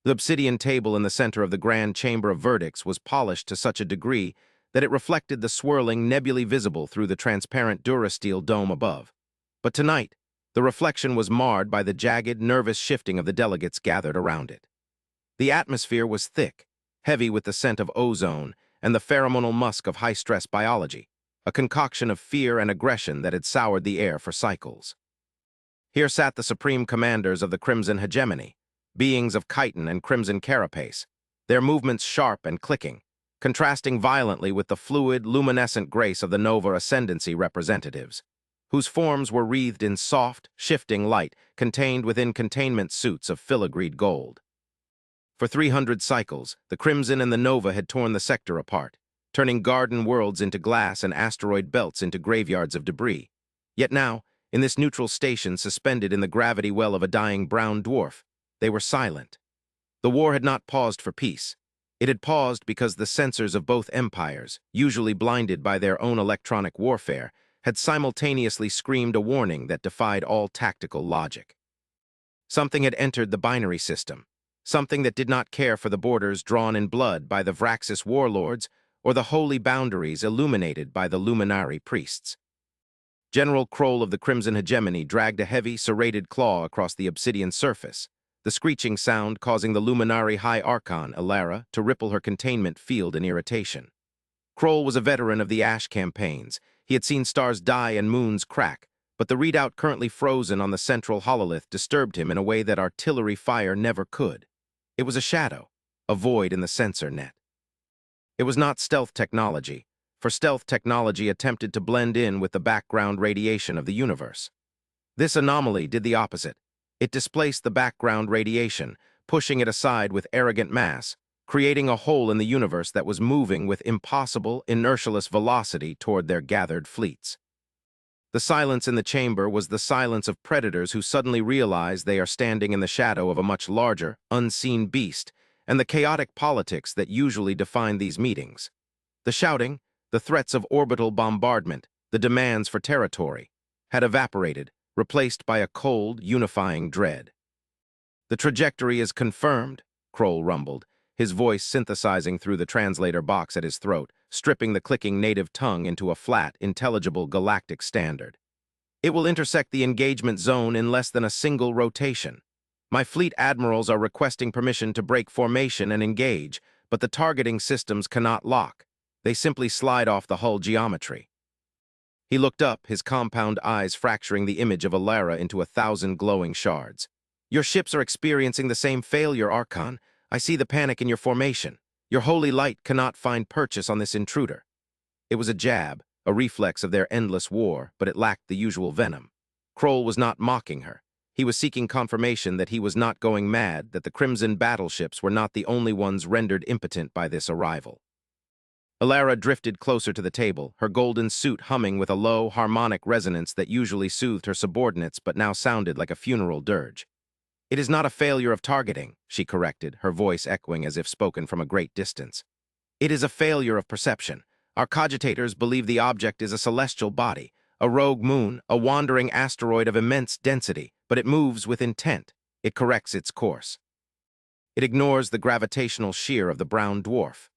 The obsidian table in the center of the grand chamber of verdicts was polished to such a degree that it reflected the swirling nebulae visible through the transparent durasteel dome above. But tonight, the reflection was marred by the jagged, nervous shifting of the delegates gathered around it. The atmosphere was thick, heavy with the scent of ozone and the pheromonal musk of high-stress biology, a concoction of fear and aggression that had soured the air for cycles. Here sat the supreme commanders of the Crimson Hegemony, beings of chitin and crimson carapace, their movements sharp and clicking, contrasting violently with the fluid, luminescent grace of the Nova Ascendancy representatives, whose forms were wreathed in soft, shifting light contained within containment suits of filigreed gold. For 300 cycles, the Crimson and the Nova had torn the sector apart, turning garden worlds into glass and asteroid belts into graveyards of debris. Yet now, in this neutral station suspended in the gravity well of a dying brown dwarf, they were silent. The war had not paused for peace. It had paused because the sensors of both empires, usually blinded by their own electronic warfare, had simultaneously screamed a warning that defied all tactical logic. Something had entered the binary system, something that did not care for the borders drawn in blood by the Vraxis warlords or the holy boundaries illuminated by the luminary priests. General Kroll of the Crimson Hegemony dragged a heavy, serrated claw across the obsidian surface, the screeching sound causing the luminary High Archon, Alara, to ripple her containment field in irritation. Kroll was a veteran of the Ash campaigns. He had seen stars die and moons crack, but the readout currently frozen on the central hololith disturbed him in a way that artillery fire never could. It was a shadow, a void in the sensor net. It was not stealth technology, for stealth technology attempted to blend in with the background radiation of the universe. This anomaly did the opposite. It displaced the background radiation, pushing it aside with arrogant mass, creating a hole in the universe that was moving with impossible, inertialess velocity toward their gathered fleets. The silence in the chamber was the silence of predators who suddenly realize they are standing in the shadow of a much larger, unseen beast, and the chaotic politics that usually define these meetings. The shouting, the threats of orbital bombardment, the demands for territory, had evaporated, replaced by a cold, unifying dread. "The trajectory is confirmed," Kroll rumbled, his voice synthesizing through the translator box at his throat, stripping the clicking native tongue into a flat, intelligible galactic standard. "It will intersect the engagement zone in less than a single rotation. My fleet admirals are requesting permission to break formation and engage, but the targeting systems cannot lock. They simply slide off the hull geometry." He looked up, his compound eyes fracturing the image of Alara into 1,000 glowing shards. "Your ships are experiencing the same failure, Archon. I see the panic in your formation. Your holy light cannot find purchase on this intruder." It was a jab, a reflex of their endless war, but it lacked the usual venom. Kroll was not mocking her. He was seeking confirmation that he was not going mad, that the Crimson battleships were not the only ones rendered impotent by this arrival. Alara drifted closer to the table, her golden suit humming with a low, harmonic resonance that usually soothed her subordinates but now sounded like a funeral dirge. "It is not a failure of targeting," she corrected, her voice echoing as if spoken from a great distance. "It is a failure of perception. Our cogitators believe the object is a celestial body, a rogue moon, a wandering asteroid of immense density, but it moves with intent. It corrects its course. It ignores the gravitational shear of the brown dwarf."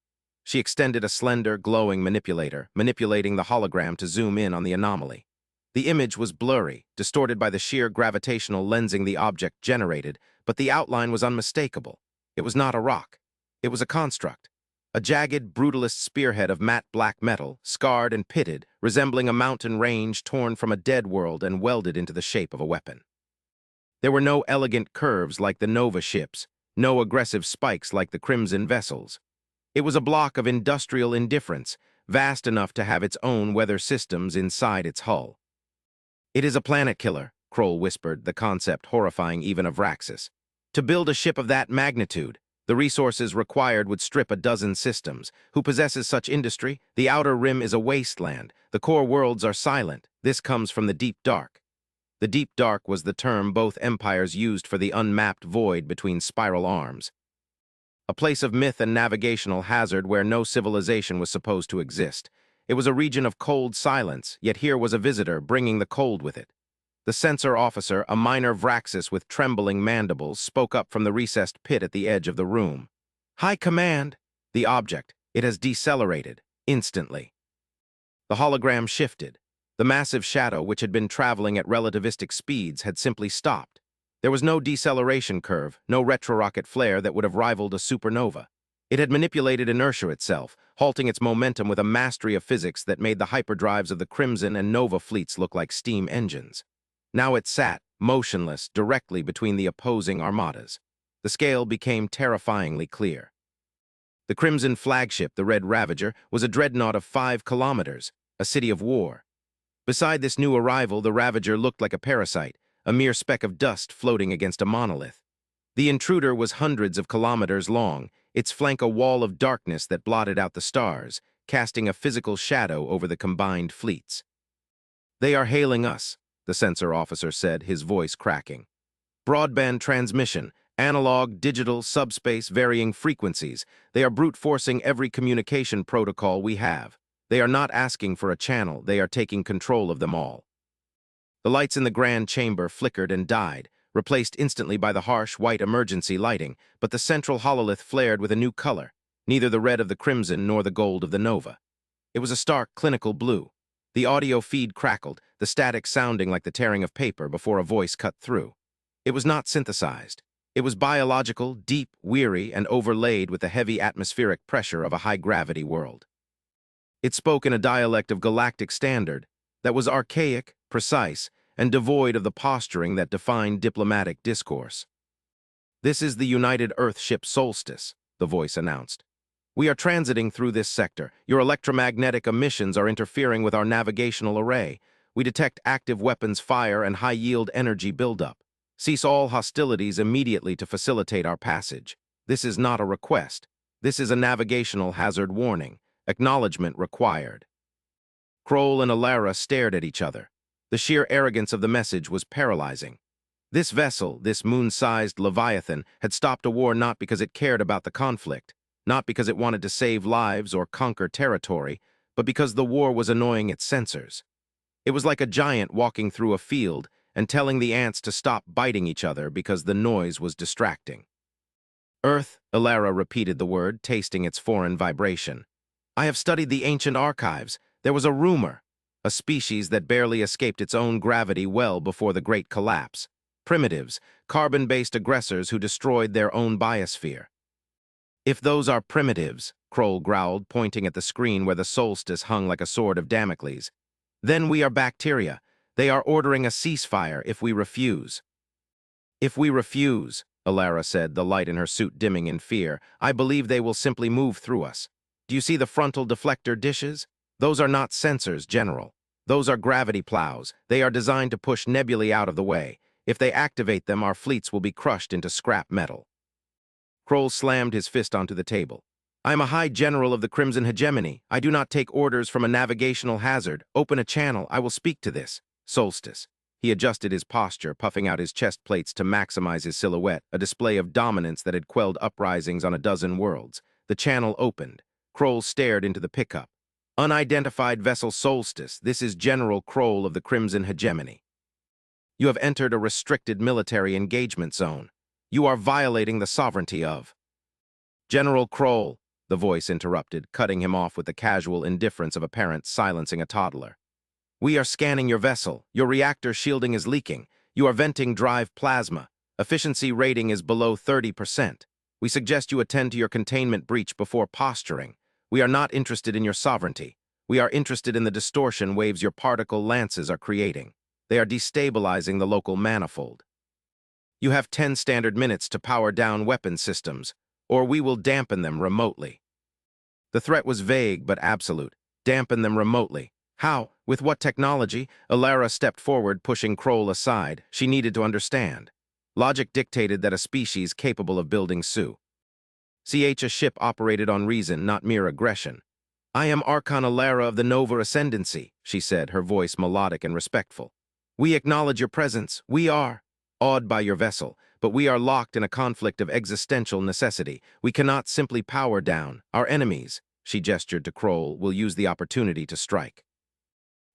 She extended a slender, glowing manipulator, manipulating the hologram to zoom in on the anomaly. The image was blurry, distorted by the sheer gravitational lensing the object generated, but the outline was unmistakable. It was not a rock. It was a construct. A jagged, brutalist spearhead of matte black metal, scarred and pitted, resembling a mountain range torn from a dead world and welded into the shape of a weapon. There were no elegant curves like the Nova ships, no aggressive spikes like the Crimson vessels. It was a block of industrial indifference, vast enough to have its own weather systems inside its hull. "It is a planet killer," Kroll whispered, the concept horrifying even of Vraxis. "To build a ship of that magnitude, the resources required would strip a dozen systems. Who possesses such industry? The outer rim is a wasteland. The core worlds are silent. This comes from the deep dark." The deep dark was the term both empires used for the unmapped void between spiral arms. A place of myth and navigational hazard where no civilization was supposed to exist. It was a region of cold silence, yet here was a visitor bringing the cold with it. The censor officer, a minor Vraxis with trembling mandibles, spoke up from the recessed pit at the edge of the room. High Command! The object. It has decelerated. Instantly. The hologram shifted. The massive shadow, which had been traveling at relativistic speeds, had simply stopped. There was no deceleration curve, no retrorocket flare that would have rivaled a supernova. It had manipulated inertia itself, halting its momentum with a mastery of physics that made the hyperdrives of the Crimson and Nova fleets look like steam engines. Now it sat, motionless, directly between the opposing armadas. The scale became terrifyingly clear. The Crimson flagship, the Red Ravager, was a dreadnought of 5 kilometers, a city of war. Beside this new arrival, the Ravager looked like a parasite, a mere speck of dust floating against a monolith. The intruder was hundreds of kilometers long, its flank a wall of darkness that blotted out the stars, casting a physical shadow over the combined fleets. They are hailing us, the censor officer said, his voice cracking. Broadband transmission, analog, digital, subspace, varying frequencies. They are brute-forcing every communication protocol we have. They are not asking for a channel, they are taking control of them all. The lights in the grand chamber flickered and died, replaced instantly by the harsh, white emergency lighting, but the central hololith flared with a new color, neither the red of the Crimson nor the gold of the Nova. It was a stark, clinical blue. The audio feed crackled, the static sounding like the tearing of paper before a voice cut through. It was not synthesized. It was biological, deep, weary, and overlaid with the heavy atmospheric pressure of a high-gravity world. It spoke in a dialect of galactic standard that was archaic, precise, and devoid of the posturing that defined diplomatic discourse. "This is the United Earth ship Solstice," the voice announced. "We are transiting through this sector. Your electromagnetic emissions are interfering with our navigational array. We detect active weapons fire and high-yield energy buildup. Cease all hostilities immediately to facilitate our passage. This is not a request. This is a navigational hazard warning. Acknowledgement required." Kroll and Alara stared at each other. The sheer arrogance of the message was paralyzing. This vessel, this moon-sized Leviathan, had stopped a war not because it cared about the conflict, not because it wanted to save lives or conquer territory, but because the war was annoying its censors. It was like a giant walking through a field and telling the ants to stop biting each other because the noise was distracting. "Earth," Alara repeated the word, tasting its foreign vibration. "I have studied the ancient archives. There was a rumor, a species that barely escaped its own gravity well before the Great Collapse. Primitives, carbon-based aggressors who destroyed their own biosphere." "If those are primitives," Kroll growled, pointing at the screen where the solstice hung like a sword of Damocles, "then we are bacteria. They are ordering a ceasefire if we refuse." "If we refuse," Alara said, the light in her suit dimming in fear, "I believe they will simply move through us. Do you see the frontal deflector dishes? Those are not sensors, General. Those are gravity plows. They are designed to push nebulae out of the way. If they activate them, our fleets will be crushed into scrap metal." Kroll slammed his fist onto the table. "I am a high general of the Crimson Hegemony. I do not take orders from a navigational hazard. Open a channel. I will speak to this Solstice." He adjusted his posture, puffing out his chest plates to maximize his silhouette, a display of dominance that had quelled uprisings on a dozen worlds. The channel opened. Kroll stared into the pickup. "Unidentified vessel Solstice, this is General Kroll of the Crimson Hegemony. You have entered a restricted military engagement zone. You are violating the sovereignty of—" "General Kroll," the voice interrupted, cutting him off with the casual indifference of a parent silencing a toddler. "We are scanning your vessel. Your reactor shielding is leaking. You are venting drive plasma. Efficiency rating is below 30%. We suggest you attend to your containment breach before posturing. We are not interested in your sovereignty. We are interested in the distortion waves your particle lances are creating. They are destabilizing the local manifold. You have 10 standard minutes to power down weapon systems, or we will dampen them remotely." The threat was vague but absolute. Dampen them remotely. How? With what technology? Alara stepped forward, pushing Kroll aside. She needed to understand. Logic dictated that a species capable of building a ship operated on reason, not mere aggression. "I am Archon Alara of the Nova Ascendancy," she said, her voice melodic and respectful. "We acknowledge your presence. We are awed by your vessel, but we are locked in a conflict of existential necessity. We cannot simply power down. Our enemies," she gestured to Kroll, "will use the opportunity to strike."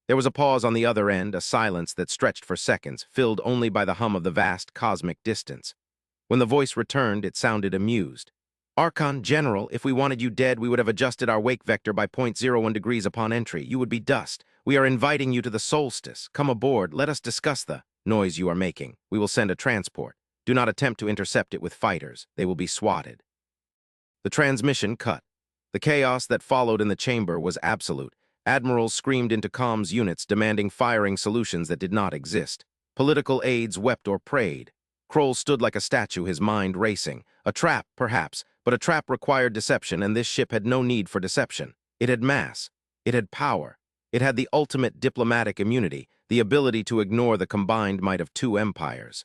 There was a pause on the other end, a silence that stretched for seconds, filled only by the hum of the vast cosmic distance. When the voice returned, it sounded amused. Archon, General, if we wanted you dead, we would have adjusted our wake vector by 0.01 degrees upon entry. You would be dust. We are inviting you to the solstice. Come aboard. Let us discuss the noise you are making. We will send a transport. Do not attempt to intercept it with fighters. They will be swatted. The transmission cut. The chaos that followed in the chamber was absolute. Admirals screamed into comms units demanding firing solutions that did not exist. Political aides wept or prayed. Kroll stood like a statue, his mind racing. A trap, perhaps, but a trap required deception, and this ship had no need for deception. It had mass. It had power. It had the ultimate diplomatic immunity, the ability to ignore the combined might of two empires.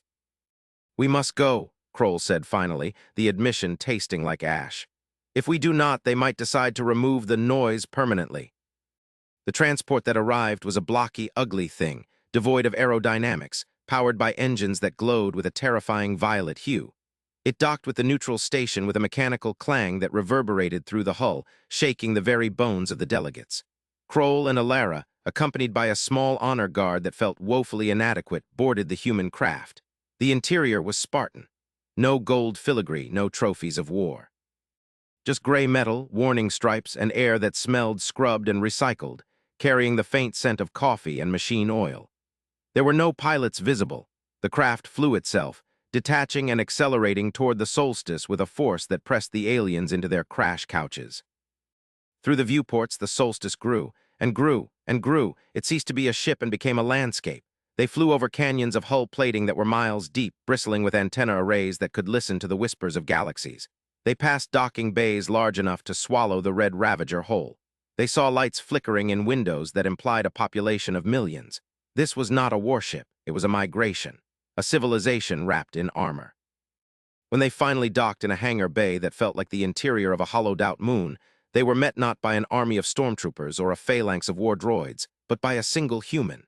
"We must go," Kroll said finally, the admission tasting like ash. "If we do not, they might decide to remove the noise permanently." The transport that arrived was a blocky, ugly thing, devoid of aerodynamics, powered by engines that glowed with a terrifying violet hue. It docked with the neutral station with a mechanical clang that reverberated through the hull, shaking the very bones of the delegates. Kroll and Alara, accompanied by a small honor guard that felt woefully inadequate, boarded the human craft. The interior was Spartan. No gold filigree, no trophies of war. Just gray metal, warning stripes, and air that smelled scrubbed and recycled, carrying the faint scent of coffee and machine oil. There were no pilots visible. The craft flew itself, detaching and accelerating toward the solstice with a force that pressed the aliens into their crash couches. Through the viewports, the solstice grew, and grew, and grew. It ceased to be a ship and became a landscape. They flew over canyons of hull plating that were miles deep, bristling with antenna arrays that could listen to the whispers of galaxies. They passed docking bays large enough to swallow the red Ravager whole. They saw lights flickering in windows that implied a population of millions. This was not a warship, it was a migration, a civilization wrapped in armor. When they finally docked in a hangar bay that felt like the interior of a hollowed-out moon, they were met not by an army of stormtroopers or a phalanx of war droids, but by a single human.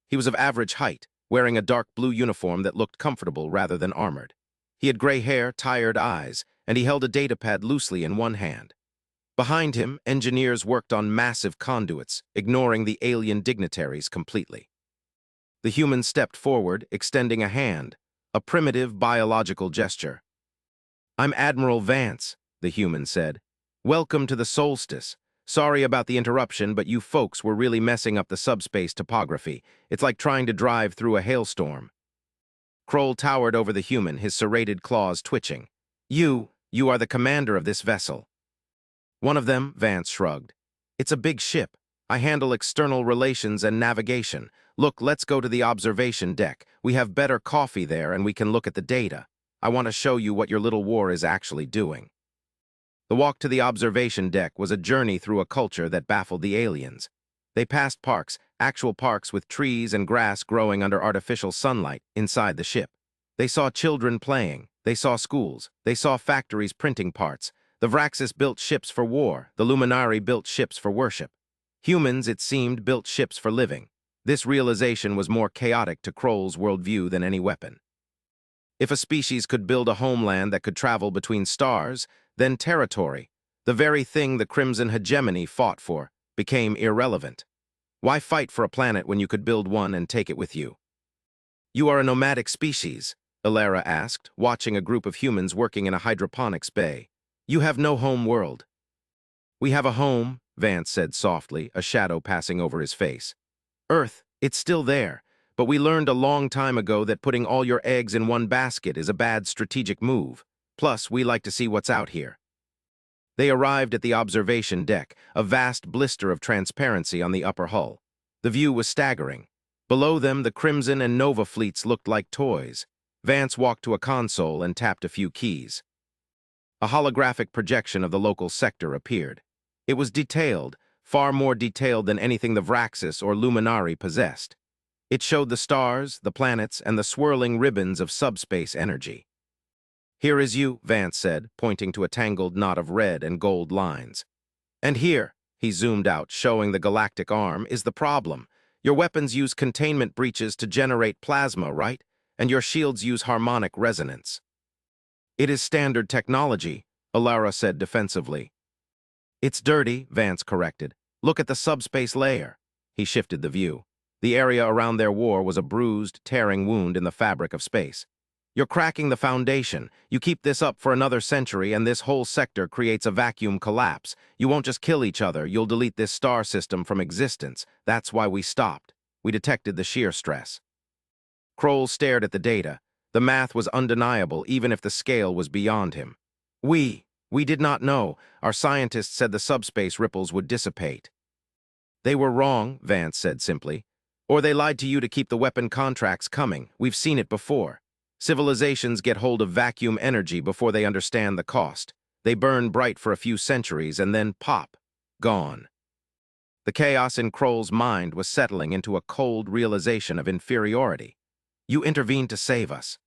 He was of average height, wearing a dark blue uniform that looked comfortable rather than armored. He had gray hair, tired eyes, and he held a datapad loosely in one hand. Behind him, engineers worked on massive conduits, ignoring the alien dignitaries completely. The human stepped forward, extending a hand, a primitive biological gesture. "I'm Admiral Vance," the human said. "Welcome to the solstice. Sorry about the interruption, but you folks were really messing up the subspace topography. It's like trying to drive through a hailstorm." Kroll towered over the human, his serrated claws twitching. You are the commander of this vessel." "One of them," Vance shrugged. "It's a big ship. I handle external relations and navigation. Look, let's go to the observation deck. We have better coffee there and we can look at the data. I want to show you what your little war is actually doing." The walk to the observation deck was a journey through a culture that baffled the aliens. They passed parks, actual parks with trees and grass growing under artificial sunlight inside the ship. They saw children playing. They saw schools. They saw factories printing parts. The Vraxis built ships for war. The Luminari built ships for worship. Humans, it seemed, built ships for living. This realization was more chaotic to Kroll's worldview than any weapon. If a species could build a homeland that could travel between stars, then territory, the very thing the Crimson Hegemony fought for, became irrelevant. Why fight for a planet when you could build one and take it with you? "You are a nomadic species," Alara asked, watching a group of humans working in a hydroponics bay. "You have no home world." "We have a home," Vance said softly, a shadow passing over his face. "Earth, it's still there, but we learned a long time ago that putting all your eggs in one basket is a bad strategic move. Plus, we like to see what's out here." They arrived at the observation deck, a vast blister of transparency on the upper hull. The view was staggering. Below them, the Crimson and Nova fleets looked like toys. Vance walked to a console and tapped a few keys. A holographic projection of the local sector appeared. It was detailed, far more detailed than anything the Vraxis or Luminari possessed. It showed the stars, the planets, and the swirling ribbons of subspace energy. "Here is you," Vance said, pointing to a tangled knot of red and gold lines. "And here," he zoomed out, showing the galactic arm, "is the problem. Your weapons use containment breaches to generate plasma, right? And your shields use harmonic resonance." "It is standard technology," Alara said defensively. "It's dirty," Vance corrected. "Look at the subspace layer." He shifted the view. The area around their war was a bruised, tearing wound in the fabric of space. You're cracking the foundation. You keep this up for another century and this whole sector creates a vacuum collapse. You won't just kill each other, you'll delete this star system from existence. That's why we stopped. We detected the shear stress. Kroll stared at the data. The math was undeniable, even if the scale was beyond him. We did not know. Our scientists said the subspace ripples would dissipate. They were wrong, Vance said simply. Or they lied to you to keep the weapon contracts coming. We've seen it before. Civilizations get hold of vacuum energy before they understand the cost. They burn bright for a few centuries and then pop. Gone. The chaos in Kroll's mind was settling into a cold realization of inferiority. You intervened to save us.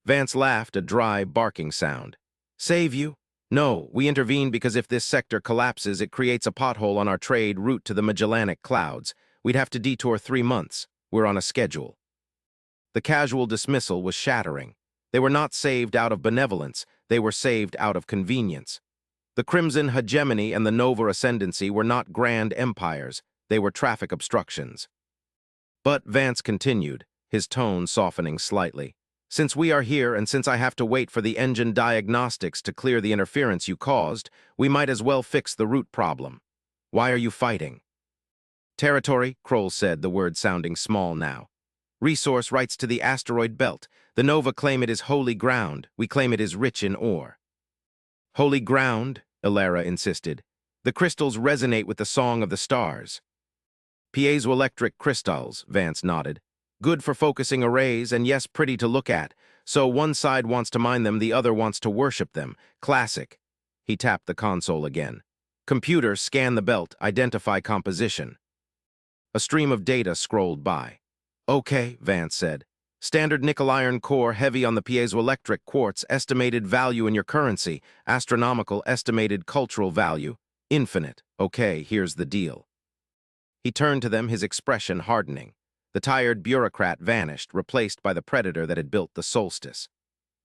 Vance laughed, a dry, barking sound. Save you? No, we intervened because if this sector collapses, it creates a pothole on our trade route to the Magellanic Clouds. We'd have to detour 3 months. We're on a schedule. The casual dismissal was shattering. They were not saved out of benevolence. They were saved out of convenience. The Crimson Hegemony and the Nova Ascendancy were not grand empires. They were traffic obstructions. But Vance continued, his tone softening slightly. Since we are here and since I have to wait for the engine diagnostics to clear the interference you caused, we might as well fix the root problem. Why are you fighting? Territory, Kroll said, the word sounding small now. Resource rights to the asteroid belt. The Nova claim it is holy ground. We claim it is rich in ore. Holy ground, Ilera insisted. The crystals resonate with the song of the stars. Piezoelectric crystals, Vance nodded. Good for focusing arrays and yes, pretty to look at. So one side wants to mine them, the other wants to worship them. Classic. He tapped the console again. Computer, scan the belt, identify composition. A stream of data scrolled by. Okay, Vance said. Standard nickel-iron core, heavy on the piezoelectric quartz, estimated value in your currency, astronomical estimated cultural value, infinite. Okay, here's the deal. He turned to them, his expression hardening. The tired bureaucrat vanished, replaced by the predator that had built the Solstice.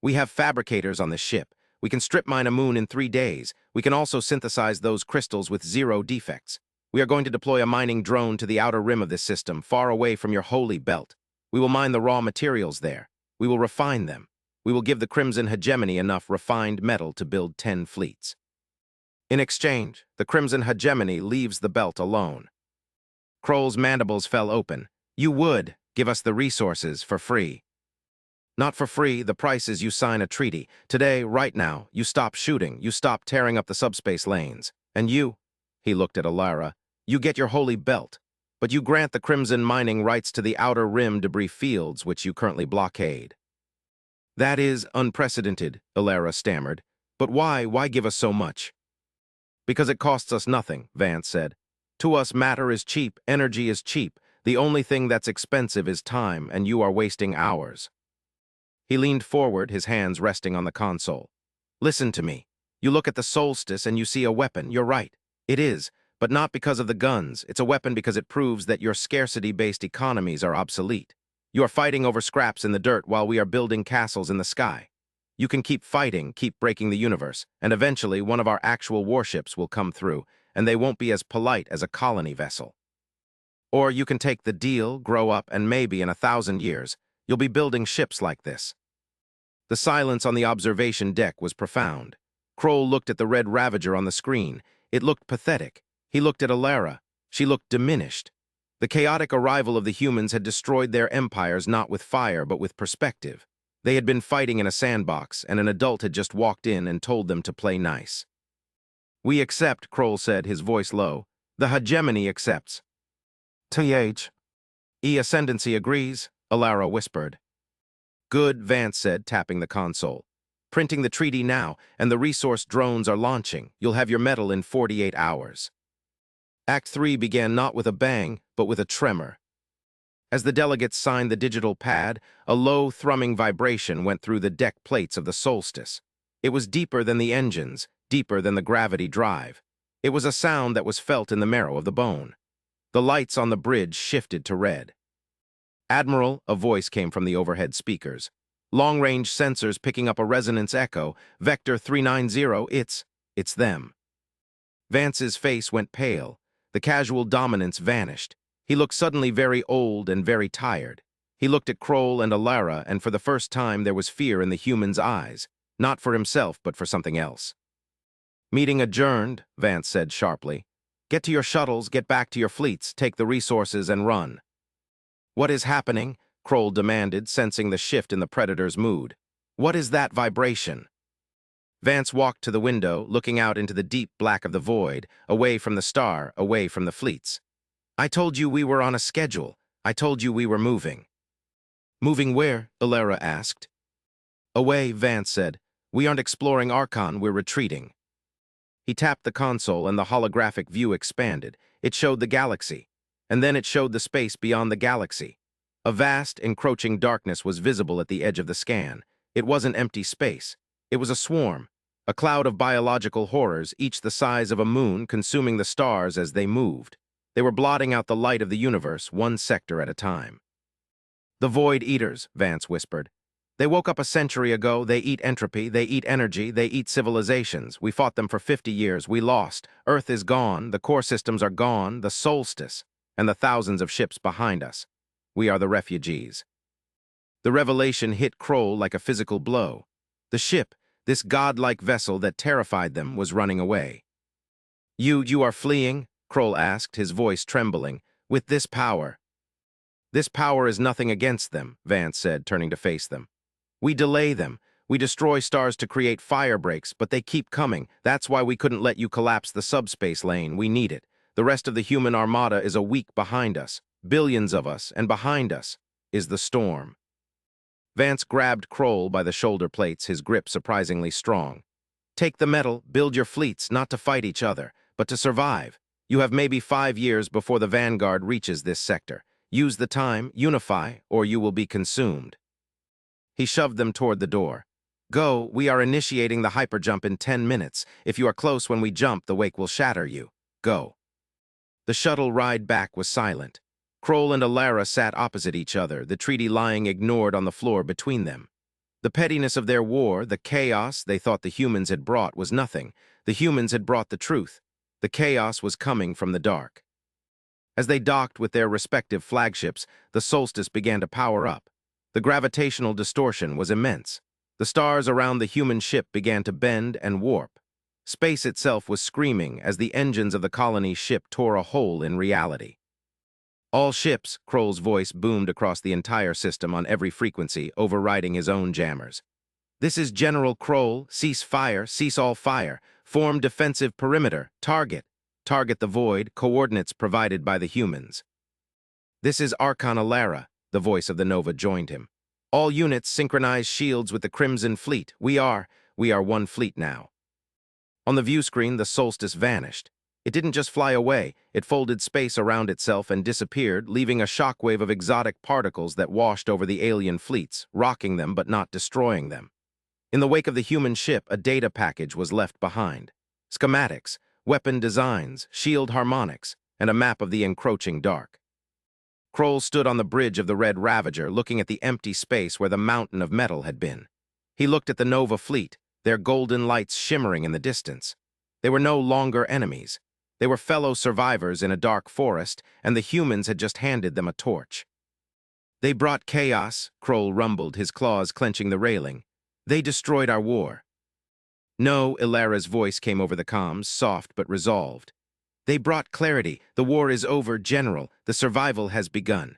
We have fabricators on the ship. We can strip mine a moon in 3 days. We can also synthesize those crystals with 0 defects. We are going to deploy a mining drone to the outer rim of this system, far away from your holy belt. We will mine the raw materials there. We will refine them. We will give the Crimson Hegemony enough refined metal to build 10 fleets. In exchange, the Crimson Hegemony leaves the belt alone. Kroll's mandibles fell open. You would give us the resources for free. Not for free, the price is you sign a treaty. Today, right now, you stop shooting, you stop tearing up the subspace lanes. And you, he looked at Ilera, you get your holy belt. But you grant the Crimson mining rights to the outer rim debris fields which you currently blockade. That is unprecedented, Ilera stammered. But why give us so much? Because it costs us nothing, Vance said. To us, matter is cheap, energy is cheap. The only thing that's expensive is time, and you are wasting hours. He leaned forward, his hands resting on the console. Listen to me. You look at the Solstice and you see a weapon. You're right. It is, but not because of the guns. It's a weapon because it proves that your scarcity-based economies are obsolete. You are fighting over scraps in the dirt while we are building castles in the sky. You can keep fighting, keep breaking the universe, and eventually one of our actual warships will come through, and they won't be as polite as a colony vessel. Or you can take the deal, grow up, and maybe in 1,000 years, you'll be building ships like this. The silence on the observation deck was profound. Kroll looked at the red Ravager on the screen. It looked pathetic. He looked at Ilera. She looked diminished. The chaotic arrival of the humans had destroyed their empires not with fire but with perspective. They had been fighting in a sandbox, and an adult had just walked in and told them to play nice. We accept, Kroll said, his voice low. The hegemony accepts. Th. Ascendancy agrees, Ilera whispered. Good, Vance said, tapping the console. Printing the treaty now, and the resource drones are launching. You'll have your metal in 48 hours. Act 3 began not with a bang, but with a tremor. As the delegates signed the digital pad, a low, thrumming vibration went through the deck plates of the Solstice. It was deeper than the engines, deeper than the gravity drive. It was a sound that was felt in the marrow of the bone. The lights on the bridge shifted to red. Admiral, a voice came from the overhead speakers. Long-range sensors picking up a resonance echo. Vector 390, it's them. Vance's face went pale. The casual dominance vanished. He looked suddenly very old and very tired. He looked at Kroll and Alara, and for the first time there was fear in the human's eyes, not for himself but for something else. "Meeting adjourned," Vance said sharply. "Get to your shuttles, get back to your fleets, take the resources, and run." "What is happening?" Kroll demanded, sensing the shift in the Predator's mood. "What is that vibration?" Vance walked to the window, looking out into the deep black of the void, away from the star, away from the fleets. "I told you we were on a schedule. I told you we were moving." "Moving where?" Alara asked. "Away," Vance said. "We aren't exploring Archon, we're retreating." He tapped the console and the holographic view expanded. It showed the galaxy. And then it showed the space beyond the galaxy. A vast, encroaching darkness was visible at the edge of the scan. It wasn't empty space. It was a swarm, a cloud of biological horrors, each the size of a moon, consuming the stars as they moved. They were blotting out the light of the universe, one sector at a time. "The Void Eaters," Vance whispered. "They woke up a century ago. They eat entropy, they eat energy, they eat civilizations. We fought them for 50 years. We lost. Earth is gone. The core systems are gone. The solstice. And the thousands of ships behind us. We are the refugees." The revelation hit Kroll like a physical blow. The ship, this godlike vessel that terrified them, was running away. You are fleeing?" Kroll asked, his voice trembling. "With this power?" "This power is nothing against them," Vance said, turning to face them. "We delay them. We destroy stars to create fire breaks, but they keep coming. That's why we couldn't let you collapse the subspace lane. We need it. The rest of the human armada is a week behind us. Billions of us, and behind us is the storm." Vance grabbed Kroll by the shoulder plates, his grip surprisingly strong. "Take the metal, build your fleets, not to fight each other, but to survive. You have maybe 5 years before the Vanguard reaches this sector. Use the time, unify, or you will be consumed." He shoved them toward the door. "Go, we are initiating the hyperjump in 10 minutes. If you are close when we jump, the wake will shatter you. Go." The shuttle ride back was silent. Kroll and Alara sat opposite each other, the treaty lying ignored on the floor between them. The pettiness of their war, the chaos they thought the humans had brought, was nothing. The humans had brought the truth. The chaos was coming from the dark. As they docked with their respective flagships, the solstice began to power up. The gravitational distortion was immense. The stars around the human ship began to bend and warp. Space itself was screaming as the engines of the colony's ship tore a hole in reality. "All ships," Kroll's voice boomed across the entire system on every frequency, overriding his own jammers. "This is General Kroll. Cease fire, cease all fire. Form defensive perimeter. Target. Target the void, coordinates provided by the humans." "This is Archon Alara," the voice of the Nova joined him. "All units synchronize shields with the Crimson Fleet. We are one fleet now." On the view screen, the solstice vanished. It didn't just fly away, it folded space around itself and disappeared, leaving a shockwave of exotic particles that washed over the alien fleets, rocking them but not destroying them. In the wake of the human ship, a data package was left behind. Schematics, weapon designs, shield harmonics, and a map of the encroaching dark. Kroll stood on the bridge of the Red Ravager, looking at the empty space where the mountain of metal had been. He looked at the Nova fleet, their golden lights shimmering in the distance. They were no longer enemies. They were fellow survivors in a dark forest, and the humans had just handed them a torch. "They brought chaos," Kroll rumbled, his claws clenching the railing. "They destroyed our war." "No," Ilara's voice came over the comms, soft but resolved. "They brought clarity. The war is over, General. The survival has begun."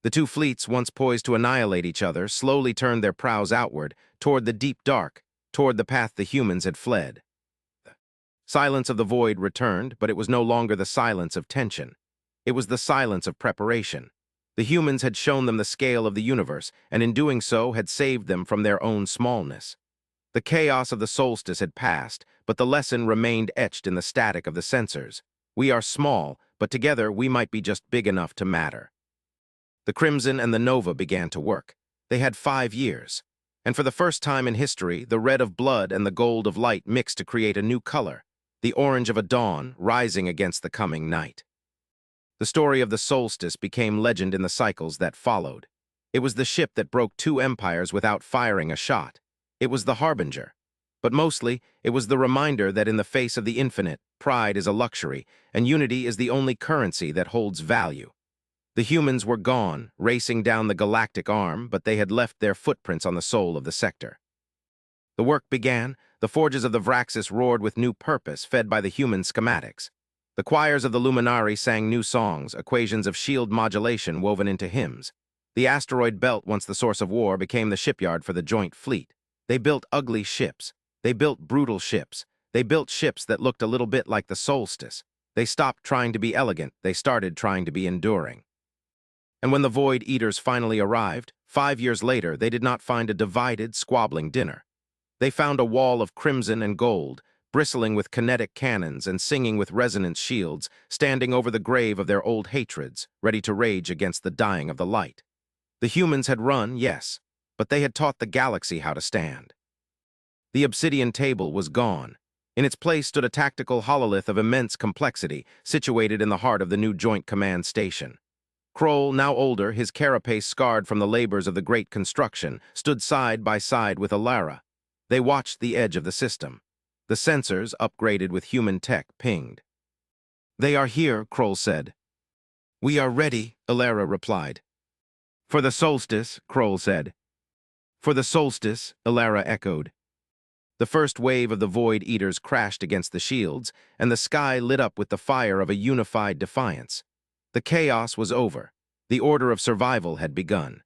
The two fleets, once poised to annihilate each other, slowly turned their prows outward, toward the deep dark, toward the path the humans had fled. Silence of the void returned, but it was no longer the silence of tension. It was the silence of preparation. The humans had shown them the scale of the universe, and in doing so had saved them from their own smallness. The chaos of the solstice had passed, but the lesson remained etched in the static of the sensors. We are small, but together we might be just big enough to matter. The Crimson and the Nova began to work. They had 5 years. And for the first time in history, the red of blood and the gold of light mixed to create a new color, the orange of a dawn rising against the coming night. The story of the solstice became legend in the cycles that followed. It was the ship that broke 2 empires without firing a shot. It was the harbinger. But mostly, it was the reminder that in the face of the infinite, pride is a luxury, and unity is the only currency that holds value. The humans were gone, racing down the galactic arm, but they had left their footprints on the soul of the sector. The work began. The forges of the Vraxis roared with new purpose, fed by the human schematics. The choirs of the Luminari sang new songs, equations of shield modulation woven into hymns. The asteroid belt, once the source of war, became the shipyard for the joint fleet. They built ugly ships. They built brutal ships. They built ships that looked a little bit like the solstice. They stopped trying to be elegant. They started trying to be enduring. And when the Void Eaters finally arrived, 5 years later, they did not find a divided, squabbling dinner. They found a wall of crimson and gold, bristling with kinetic cannons and singing with resonance shields, standing over the grave of their old hatreds, ready to rage against the dying of the light. The humans had run, yes, but they had taught the galaxy how to stand. The obsidian table was gone. In its place stood a tactical hololith of immense complexity, situated in the heart of the new Joint Command Station. Kroll, now older, his carapace scarred from the labors of the great construction, stood side by side with Alara. They watched the edge of the system. The sensors, upgraded with human tech, pinged. "They are here," Kroll said. "We are ready," Alara replied. "For the solstice," Kroll said. "For the solstice," Alara echoed. The first wave of the Void Eaters crashed against the shields, and the sky lit up with the fire of a unified defiance. The chaos was over. The order of survival had begun.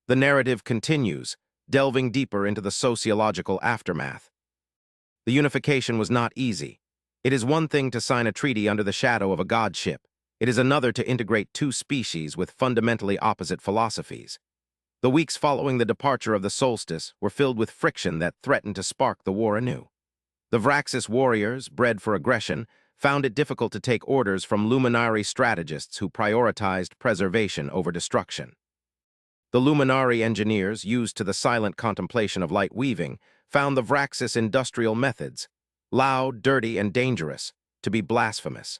The narrative continues, delving deeper into the sociological aftermath. The unification was not easy. It is one thing to sign a treaty under the shadow of a godship. It is another to integrate two species with fundamentally opposite philosophies. The weeks following the departure of the solstice were filled with friction that threatened to spark the war anew. The Vraxis warriors, bred for aggression, found it difficult to take orders from Luminari strategists who prioritized preservation over destruction. The Luminari engineers, used to the silent contemplation of light weaving, found the Vraxis industrial methods, loud, dirty, and dangerous, to be blasphemous.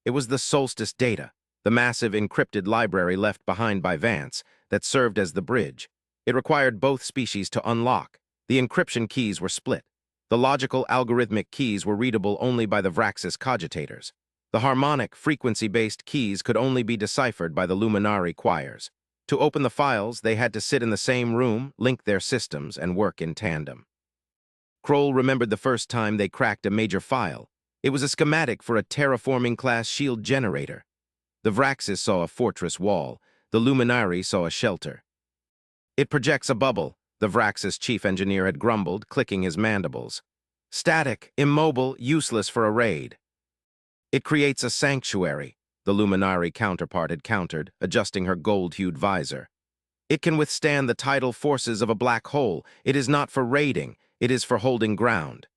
It was the solstice data, the massive encrypted library left behind by Vance, that served as the bridge. It required both species to unlock. The encryption keys were split. The logical algorithmic keys were readable only by the Vraxis cogitators. The harmonic, frequency-based keys could only be deciphered by the Luminari choirs. To open the files, they had to sit in the same room, link their systems, and work in tandem. Kroll remembered the first time they cracked a major file. It was a schematic for a terraforming-class shield generator. The Vraxis saw a fortress wall. The Luminari saw a shelter. "It projects a bubble," the Vraxis chief engineer had grumbled, clicking his mandibles. "Static, immobile, useless for a raid." "It creates a sanctuary," the Luminari counterpart had countered, adjusting her gold-hued visor. "It can withstand the tidal forces of a black hole. It is not for raiding. It is for holding ground."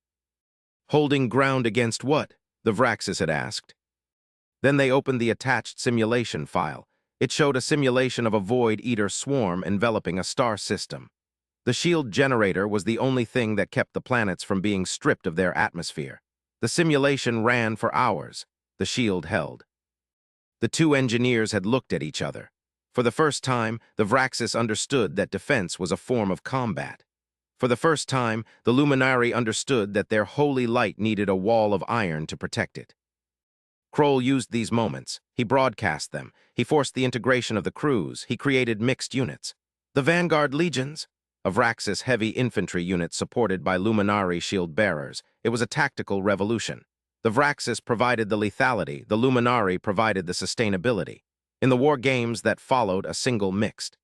"Holding ground against what?" the Vraxis had asked. Then they opened the attached simulation file. It showed a simulation of a Void Eater swarm enveloping a star system. The shield generator was the only thing that kept the planets from being stripped of their atmosphere. The simulation ran for hours. The shield held. The two engineers had looked at each other. For the first time, the Vraxis understood that defense was a form of combat. For the first time, the Luminari understood that their holy light needed a wall of iron to protect it. Kroll used these moments. He broadcast them. He forced the integration of the crews. He created mixed units. The Vanguard Legions, a Vraxis heavy infantry unit supported by Luminari shield bearers. It was a tactical revolution. The Vraxis provided the lethality. The Luminari provided the sustainability. In the war games that followed, a single mixed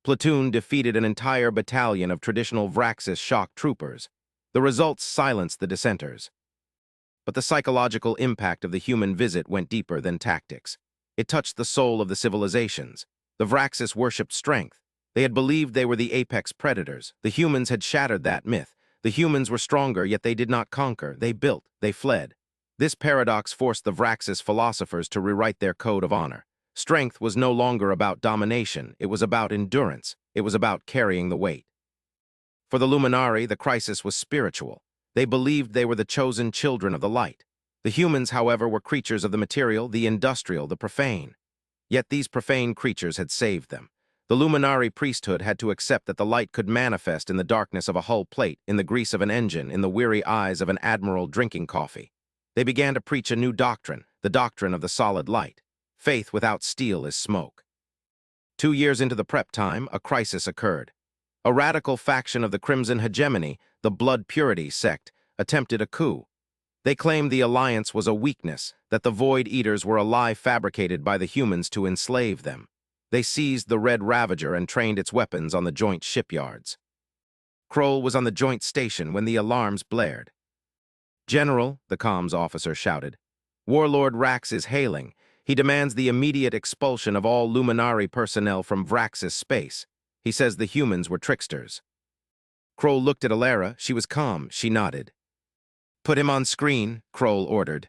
platoon defeated an entire battalion of traditional Vraxis shock troopers. The results silenced the dissenters. But the psychological impact of the human visit went deeper than tactics. It touched the soul of the civilizations. The Vraxis worshipped strength. They had believed they were the apex predators. The humans had shattered that myth. The humans were stronger, yet they did not conquer. They built. They fled. This paradox forced the Vraxis philosophers to rewrite their code of honor. Strength was no longer about domination. It was about endurance. It was about carrying the weight. For the Luminari, the crisis was spiritual. They believed they were the chosen children of the light. The humans, however, were creatures of the material, the industrial, the profane. Yet these profane creatures had saved them. The Luminari priesthood had to accept that the light could manifest in the darkness of a hull plate, in the grease of an engine, in the weary eyes of an admiral drinking coffee. They began to preach a new doctrine, the doctrine of the solid light. Faith without steel is smoke. 2 years into the prep time, a crisis occurred. A radical faction of the Crimson Hegemony, the Blood Purity sect, attempted a coup. They claimed the alliance was a weakness, that the Void Eaters were a lie fabricated by the humans to enslave them. They seized the Red Ravager and trained its weapons on the joint shipyards. Kroll was on the joint station when the alarms blared. "General," the comms officer shouted, "Warlord Rax is hailing. He demands the immediate expulsion of all Luminari personnel from Vraxis space. He says the humans were tricksters." Kroll looked at Alara. She was calm. She nodded. "Put him on screen," Kroll ordered.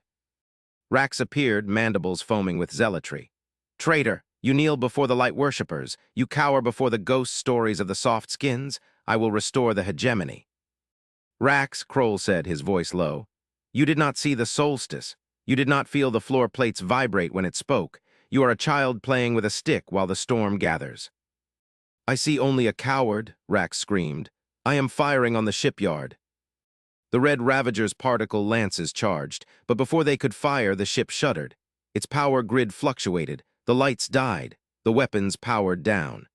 Rax appeared, mandibles foaming with zealotry. "Traitor, you kneel before the light worshippers. You cower before the ghost stories of the soft skins. I will restore the hegemony." "Rax," Kroll said, his voice low, "you did not see the solstice. You did not feel the floor plates vibrate when it spoke. You are a child playing with a stick while the storm gathers." "I see only a coward," Rax screamed. "I am firing on the shipyard." The Red Ravager's particle lances charged, but before they could fire, the ship shuddered. Its power grid fluctuated. The lights died. The weapons powered down.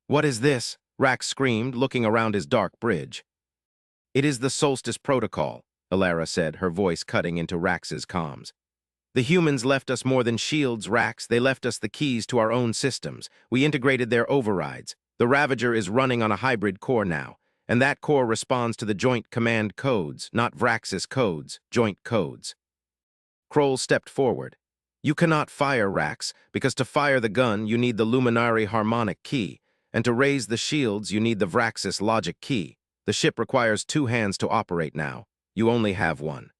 "What is this?" Rax screamed, looking around his dark bridge. "It is the Solstice Protocol," Alara said, her voice cutting into Rax's comms. "The humans left us more than shields, Rax. They left us the keys to our own systems. We integrated their overrides. The Ravager is running on a hybrid core now, and that core responds to the joint command codes, not Vraxis codes, joint codes." Kroll stepped forward. "You cannot fire, Rax, because to fire the gun, you need the Luminari harmonic key, and to raise the shields, you need the Vraxis logic key. The ship requires 2 hands to operate now. You only have 1.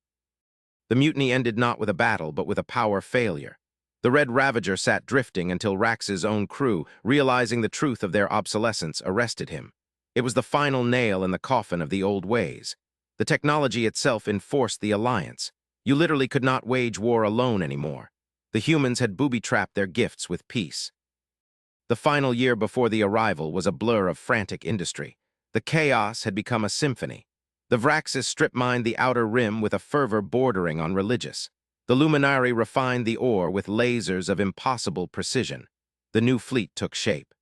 The mutiny ended not with a battle, but with a power failure. The Red Ravager sat drifting until Rax's own crew, realizing the truth of their obsolescence, arrested him. It was the final nail in the coffin of the old ways. The technology itself enforced the alliance. You literally could not wage war alone anymore. The humans had booby-trapped their gifts with peace. The final year before the arrival was a blur of frantic industry. The chaos had become a symphony. The Vraxis strip-mined the outer rim with a fervor bordering on religious. The Luminari refined the ore with lasers of impossible precision. The new fleet took shape.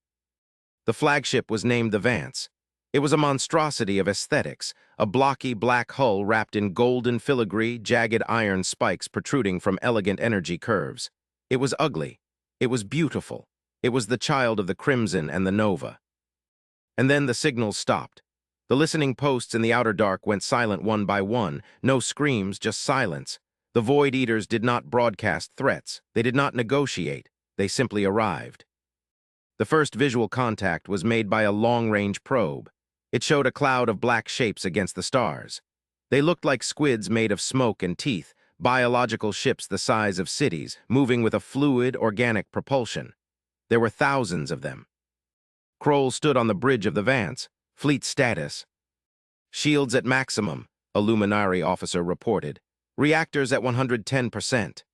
The flagship was named the Vance. It was a monstrosity of aesthetics, a blocky black hull wrapped in golden filigree, jagged iron spikes protruding from elegant energy curves. It was ugly. It was beautiful. It was the child of the Crimson and the Nova. And then the signals stopped. The listening posts in the outer dark went silent one by one. No screams, just silence. The Void Eaters did not broadcast threats. They did not negotiate. They simply arrived. The first visual contact was made by a long-range probe. It showed a cloud of black shapes against the stars. They looked like squids made of smoke and teeth, biological ships the size of cities, moving with a fluid, organic propulsion. There were thousands of them. Kroll stood on the bridge of the Vance. "Fleet status." "Shields at maximum," a Luminari officer reported. "Reactors at 110%.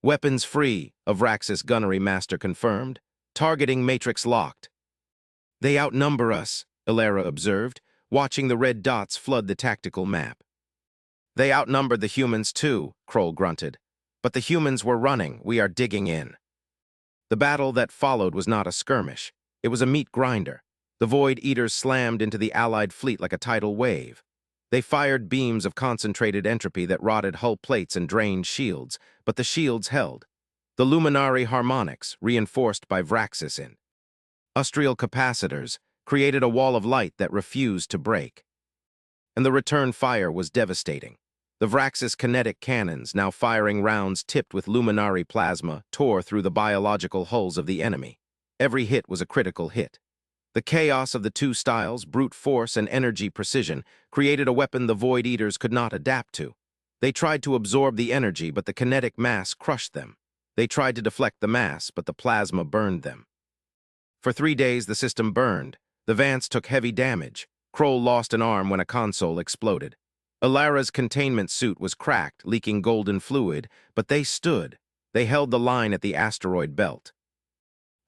"Weapons free," a Vraxis gunnery master confirmed. "Targeting matrix locked." "They outnumber us," Alara observed, watching the red dots flood the tactical map. "They outnumbered the humans too," Kroll grunted. "But the humans were running. We are digging in." The battle that followed was not a skirmish. It was a meat grinder. The Void Eaters slammed into the Allied fleet like a tidal wave. They fired beams of concentrated entropy that rotted hull plates and drained shields, but the shields held. The Luminari harmonics, reinforced by Vraxis industrial capacitors, created a wall of light that refused to break. And the return fire was devastating. The Vraxis kinetic cannons, now firing rounds tipped with Luminari plasma, tore through the biological hulls of the enemy. Every hit was a critical hit. The chaos of the two styles, brute force and energy precision, created a weapon the Void Eaters could not adapt to. They tried to absorb the energy, but the kinetic mass crushed them. They tried to deflect the mass, but the plasma burned them. For 3 days, the system burned. The Vance took heavy damage. Kroll lost an arm when a console exploded. Alara's containment suit was cracked, leaking golden fluid, but they stood. They held the line at the asteroid belt.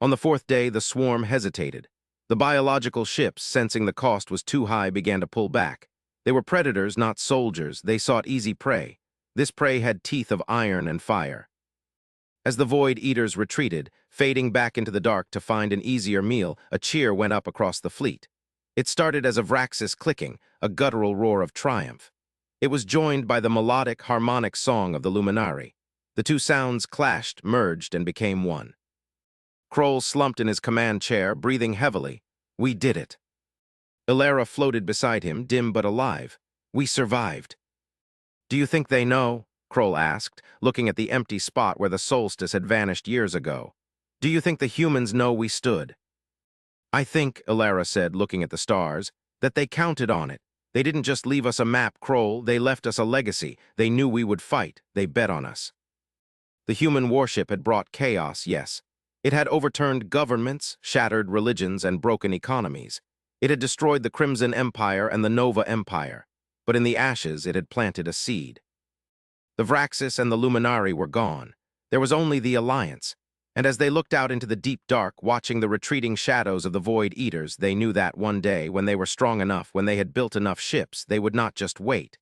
On the fourth day, the swarm hesitated. The biological ships, sensing the cost was too high, began to pull back. They were predators, not soldiers. They sought easy prey. This prey had teeth of iron and fire. As the Void Eaters retreated, fading back into the dark to find an easier meal, a cheer went up across the fleet. It started as a Vraxis clicking, a guttural roar of triumph. It was joined by the melodic, harmonic song of the Luminari. The two sounds clashed, merged, and became one. Kroll slumped in his command chair, breathing heavily. We did it. Ilara floated beside him, dim but alive. We survived. Do you think they know? Kroll asked, looking at the empty spot where the solstice had vanished years ago. Do you think the humans know we stood? I think, Ilara said, looking at the stars, that they counted on it. They didn't just leave us a map, Kroll. They left us a legacy. They knew we would fight. They bet on us. The human warship had brought chaos, yes. It had overturned governments, shattered religions, and broken economies. It had destroyed the Crimson Empire and the Nova Empire. But in the ashes, it had planted a seed. The Vraxis and the Luminari were gone. There was only the Alliance. And as they looked out into the deep dark, watching the retreating shadows of the Void Eaters, they knew that one day, when they were strong enough, when they had built enough ships, they would not just wait.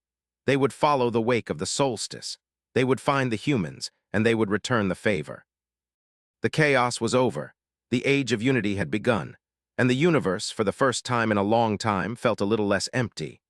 They would follow the wake of the solstice. They would find the humans, and they would return the favor. The chaos was over. The Age of Unity had begun. And the universe, for the first time in a long time, felt a little less empty.